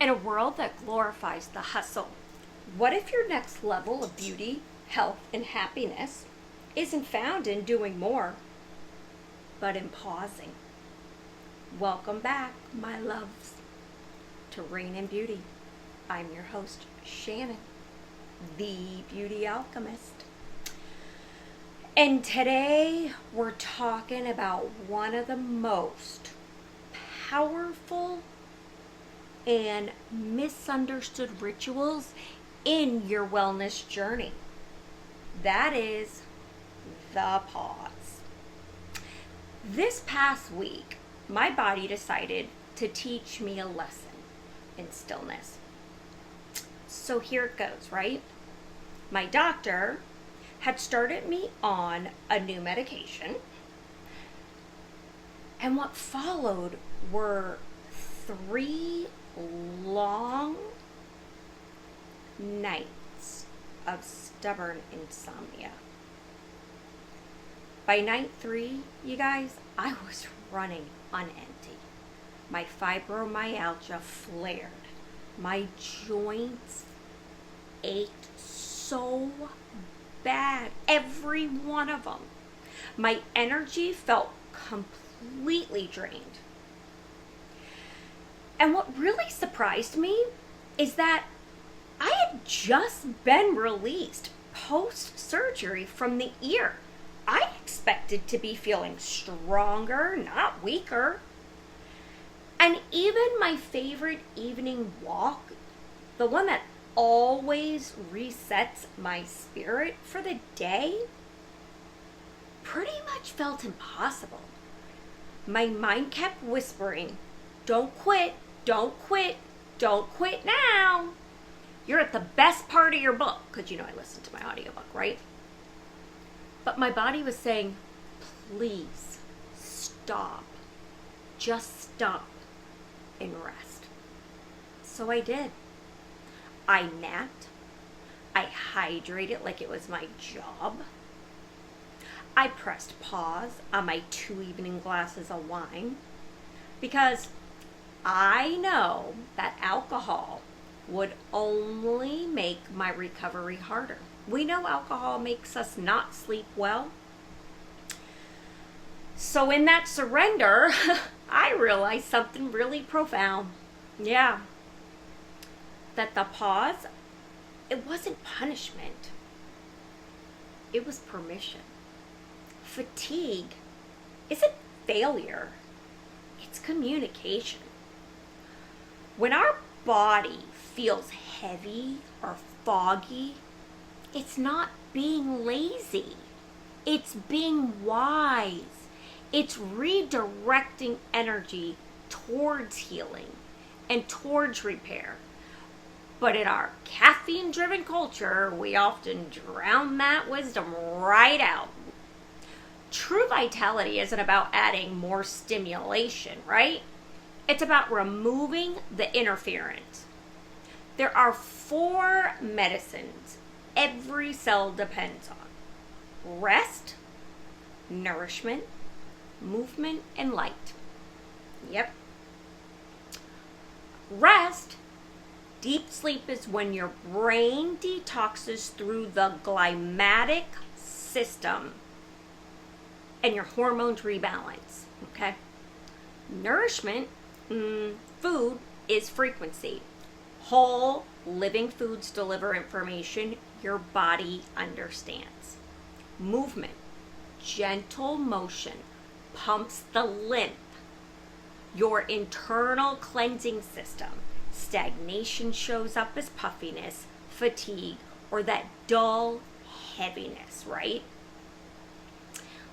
In a world that glorifies the hustle, what if your next level of beauty, health, and happiness isn't found in doing more, but in pausing? Welcome back, my loves, to Reign in Beauty. I'm your host, Shannon, the Beauty Alchemist. And today we're talking about one of the most powerful and misunderstood rituals in your wellness journey. That is the pause. This past week, my body decided to teach me a lesson in stillness. So here it goes, right? My doctor had started me on a new medication, and what followed were 3 long nights of stubborn insomnia. By night 3, you guys, I was running on empty. My fibromyalgia flared. My joints ached so bad, every one of them. My energy felt completely drained. And what really surprised me is that I had just been released post-surgery from the ear. I expected to be feeling stronger, not weaker. And even my favorite evening walk, the one that always resets my spirit for the day, pretty much felt impossible. My mind kept whispering, "Don't quit, don't quit, don't quit now. You're at the best part of your book," because I listened to my audiobook, right? But my body was saying, "Please stop. Just stop and rest." So I did. I napped. I hydrated like it was my job. I pressed pause on my 2 evening glasses of wine because I know that alcohol would only make my recovery harder. We know alcohol makes us not sleep well. So in that surrender, I realized something really profound. Yeah. That the pause, it wasn't punishment. It was permission. Fatigue isn't failure. It's communication. When our body feels heavy or foggy, it's not being lazy. It's being wise. It's redirecting energy towards healing and towards repair. But in our caffeine-driven culture, we often drown that wisdom right out. True vitality isn't about adding more stimulation, right? It's about removing the interference. There are 4 medicines every cell depends on: rest, nourishment, movement, and light. Yep. Rest. Deep sleep is when your brain detoxes through the glymatic system and your hormones rebalance, okay? Nourishment, food is frequency. Whole, living foods deliver information your body understands. Movement, gentle motion, pumps the lymph, your internal cleansing system. Stagnation shows up as puffiness, fatigue, or that dull heaviness, right?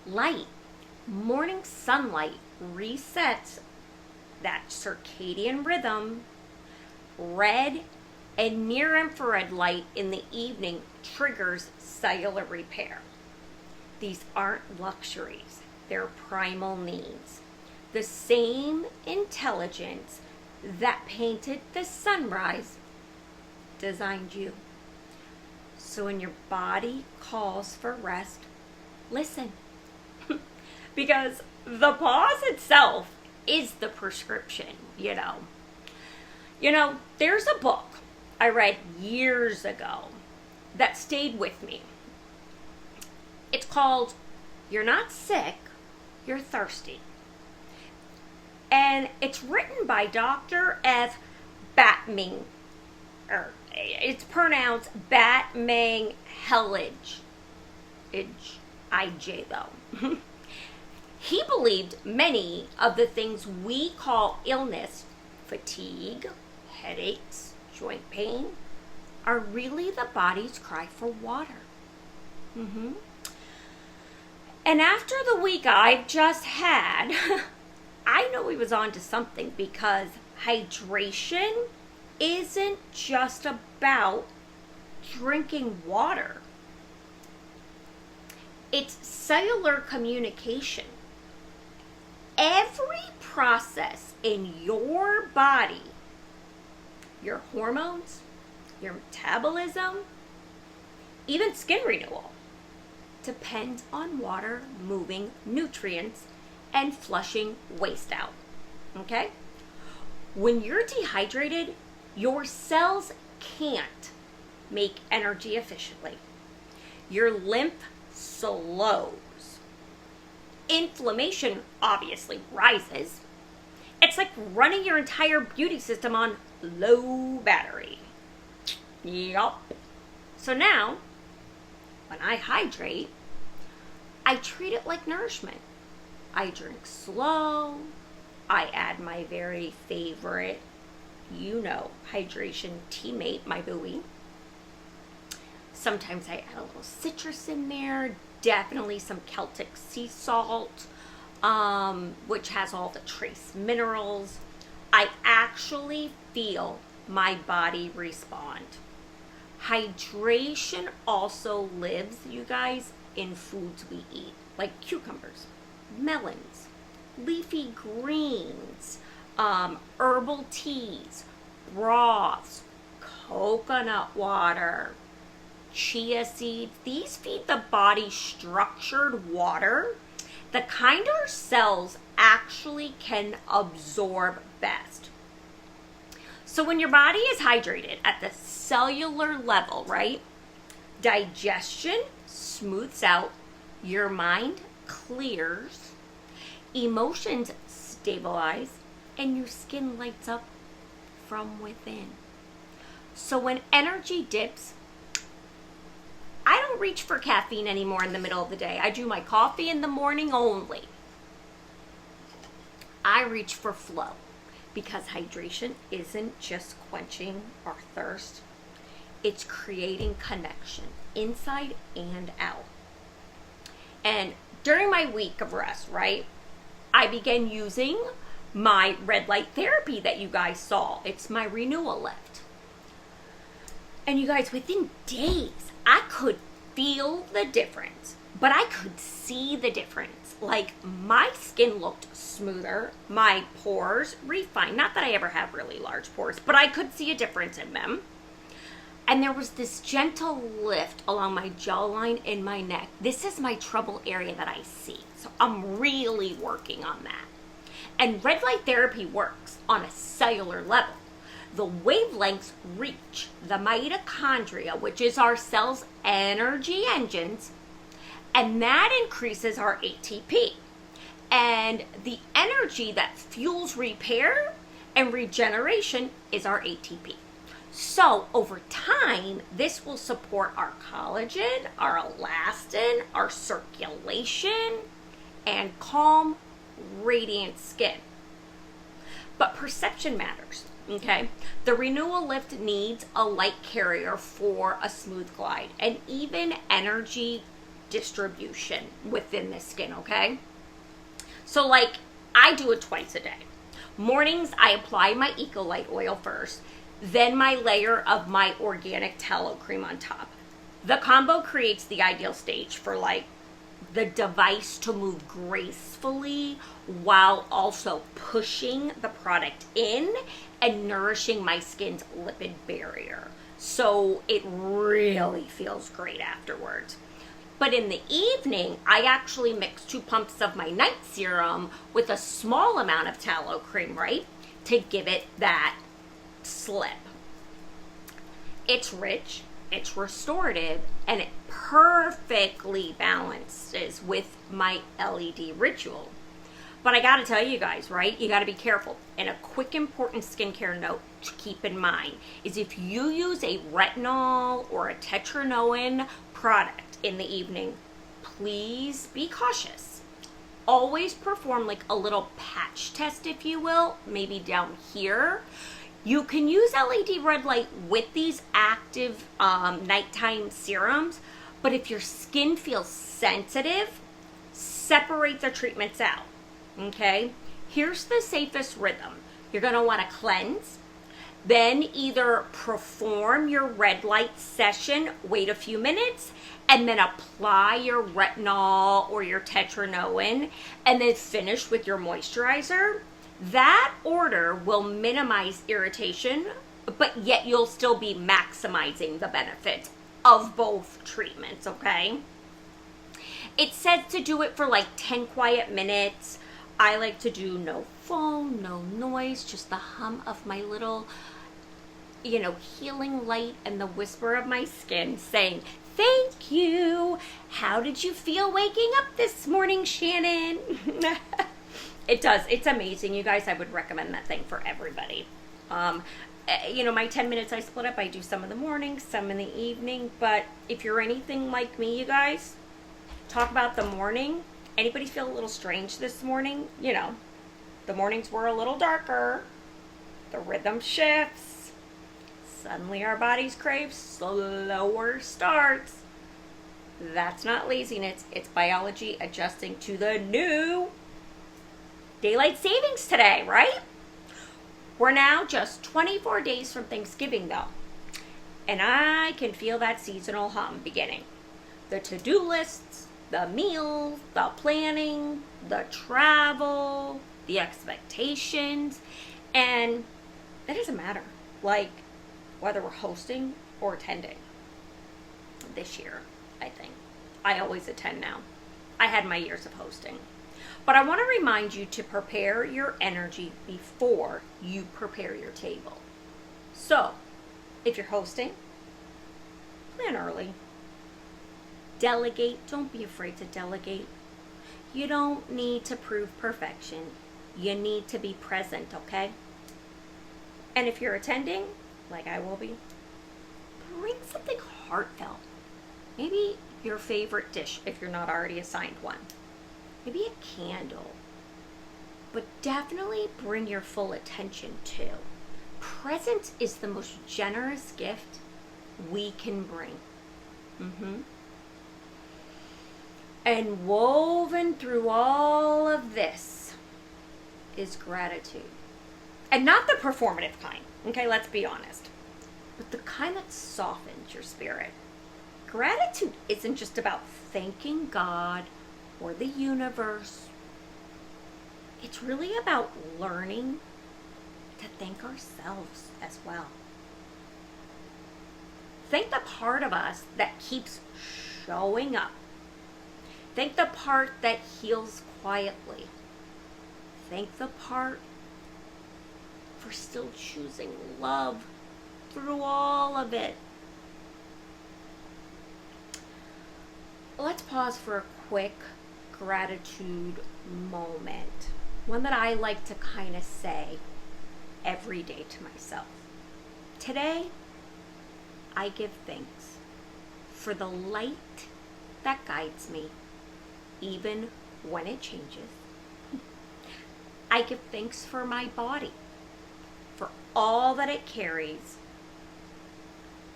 Light, morning sunlight resets that circadian rhythm. Red and near-infrared light in the evening triggers cellular repair. These aren't luxuries, they're primal needs. The same intelligence that painted the sunrise designed you. So when your body calls for rest, listen. Because the pause itself is the prescription, There's a book I read years ago that stayed with me. It's called You're Not Sick, You're Thirsty. And it's written by Dr. F. Batming, or it's pronounced Batmang Hellige. IJ though. He believed many of the things we call illness, fatigue, headaches, joint pain, are really the body's cry for water. And after the week I've just had, I know he was onto something, because hydration isn't just about drinking water. It's cellular communication. Every process in your body, your hormones, your metabolism, even skin renewal, depends on water moving nutrients and flushing waste out. Okay? When you're dehydrated, your cells can't make energy efficiently. Your lymph slows. Inflammation obviously rises. It's like running your entire beauty system on low battery. Yup. So now, when I hydrate, I treat it like nourishment. I drink slow. I add my very favorite, hydration teammate, my buoy. Sometimes I add a little citrus in there, definitely some Celtic sea salt, which has all the trace minerals. I actually feel my body respond. Hydration also lives, you guys, in foods we eat, like cucumbers, melons, leafy greens, herbal teas, broths, coconut water, chia seeds. These feed the body structured water, the kind our cells actually can absorb best. So when your body is hydrated at the cellular level, right, digestion smooths out, your mind clears, emotions stabilize, and your skin lights up from within. So when energy dips, I don't reach for caffeine anymore in the middle of the day. I do my coffee in the morning only. I reach for flow, because hydration isn't just quenching our thirst. It's creating connection inside and out. And during my week of rest, right, I began using my red light therapy that you guys saw. It's my renewal lift. And you guys, within days, I could feel the difference, but I could see the difference. Like, my skin looked smoother, my pores refined. Not that I ever have really large pores, but I could see a difference in them. And there was this gentle lift along my jawline and my neck. This is my trouble area that I see. So I'm really working on that. And red light therapy works on a cellular level. The wavelengths reach the mitochondria, which is our cell's energy engines, and that increases our ATP. And the energy that fuels repair and regeneration is our ATP. So over time, this will support our collagen, our elastin, our circulation, and calm, radiant skin. But perception matters, okay? The renewal lift needs a light carrier for a smooth glide, and even energy distribution within the skin, okay? So like, I do it twice a day. Mornings, I apply my Ecolite oil first, then my layer of my organic tallow cream on top. The combo creates the ideal stage for like the device to move gracefully while also pushing the product in and nourishing my skin's lipid barrier. So it really feels great afterwards. But in the evening, I actually mix 2 pumps of my night serum with a small amount of tallow cream, right? To give it that slip. It's rich, it's restorative, and it perfectly balances with my LED ritual. But I gotta tell you guys, right? You gotta be careful. And a quick important skincare note to keep in mind is if you use a retinol or a tetranoin product in the evening, please be cautious. Always perform like a little patch test, if you will, maybe down here. You can use LED red light with these active nighttime serums, but if your skin feels sensitive, separate the treatments out. Okay, here's the safest rhythm. You're going to want to cleanse, then either perform your red light session, wait a few minutes, and then apply your retinol or your tetranoin, and then finish with your moisturizer. That order will minimize irritation, but yet you'll still be maximizing the benefits of both treatments, okay? It says to do it for like 10 quiet minutes. I like to do no phone, no noise, just the hum of my little, healing light and the whisper of my skin saying, "Thank you. How did you feel waking up this morning, Shannon?" It does. It's amazing, you guys. I would recommend that thing for everybody. My 10 minutes I split up. I do some in the morning, some in the evening. But if you're anything like me, you guys, talk about the morning. Anybody feel a little strange this morning? The mornings were a little darker. The rhythm shifts. Suddenly our bodies crave slower starts. That's not laziness. It's biology adjusting to the new daylight savings today, right? We're now just 24 days from Thanksgiving, though. And I can feel that seasonal hum beginning. The to-do lists, the meals, the planning, the travel, the expectations, and it doesn't matter, like, whether we're hosting or attending. This year, I think. I always attend now. I had my years of hosting. But I want to remind you to prepare your energy before you prepare your table. So, if you're hosting, plan early. Delegate. Don't be afraid to delegate. You don't need to prove perfection. You need to be present, okay? And if you're attending, like I will be, bring something heartfelt. Maybe your favorite dish if you're not already assigned one. Maybe a candle. But definitely bring your full attention too. Presence is the most generous gift we can bring. And woven through all of this is gratitude. And not the performative kind, okay, let's be honest, but the kind that softens your spirit. Gratitude isn't just about thanking God or the universe. It's really about learning to thank ourselves as well. Thank the part of us that keeps showing up. Thank the part that heals quietly. Thank the part for still choosing love through all of it. Let's pause for a quick gratitude moment. One that I like to kind of say every day to myself. Today, I give thanks for the light that guides me, even when it changes. I give thanks for my body, for all that it carries,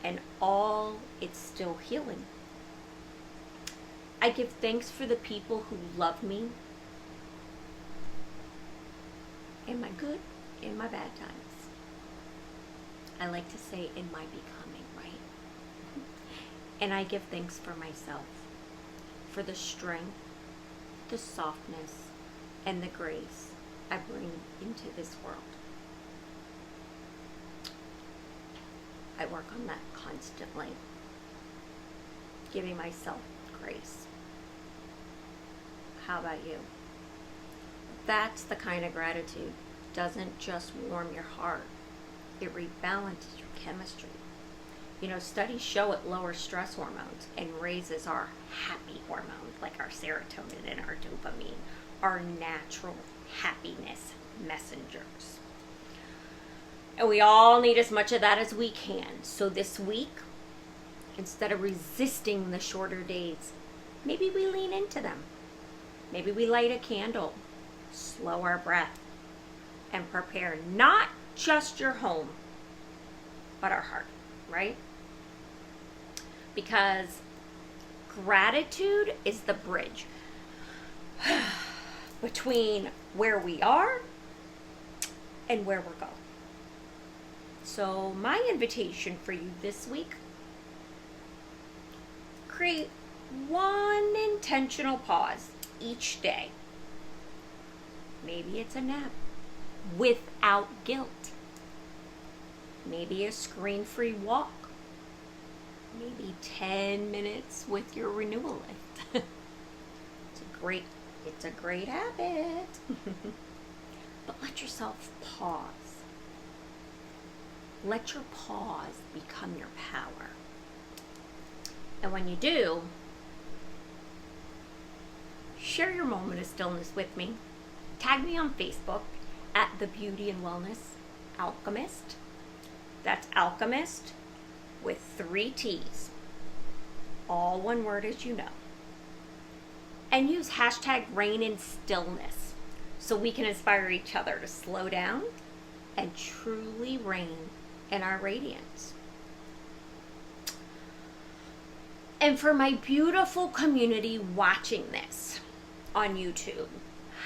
and all it's still healing. I give thanks for the people who love me in my good, in my bad times. I like to say in my becoming, right? And I give thanks for myself, for the strength, the softness, and the grace I bring into this world. I work on that constantly, giving myself grace. How about you? That's the kind of gratitude doesn't just warm your heart, It rebalances your chemistry. You know, studies show it lowers stress hormones and raises our happy hormones, like our serotonin and our dopamine, our natural happiness messengers. And we all need as much of that as we can. So this week, instead of resisting the shorter days, maybe we lean into them. Maybe we light a candle, slow our breath, and prepare not just your home, but our heart, right? Because gratitude is the bridge between where we are and where we're going. So my invitation for you this week, create one intentional pause each day. Maybe it's a nap without guilt. Maybe a screen-free walk. Maybe 10 minutes with your renewal lift. It's a great habit. But let yourself pause. Let your pause become your power. And when you do, share your moment of stillness with me. Tag me on Facebook at the Beauty and Wellness Alchemist. That's Alchemist with 3 T's. All one word, as you know. And use hashtag Reign in Stillness so we can inspire each other to slow down and truly reign in our radiance. And for my beautiful community watching this on YouTube,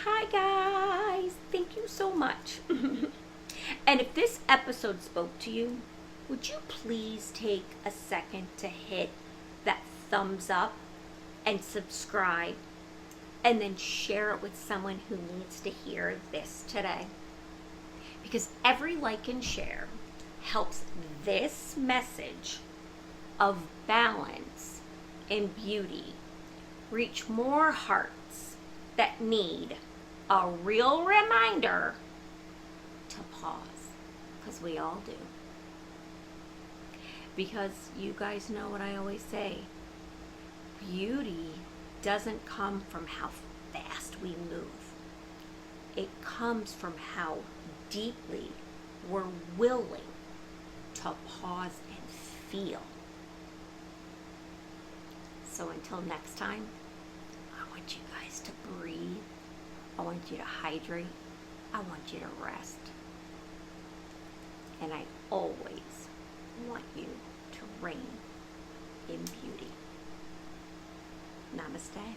hi guys, thank you so much. And if this episode spoke to you, would you please take a second to hit that thumbs up and subscribe, and then share it with someone who needs to hear this today? Because every like and share helps this message of balance and beauty reach more hearts that need a real reminder to pause, because we all do. Because you guys know what I always say, beauty doesn't come from how fast we move. It comes from how deeply we're willing to pause and feel. So until next time, I want you guys to breathe. I want you to hydrate. I want you to rest. And I always want you to reign in beauty. Namaste.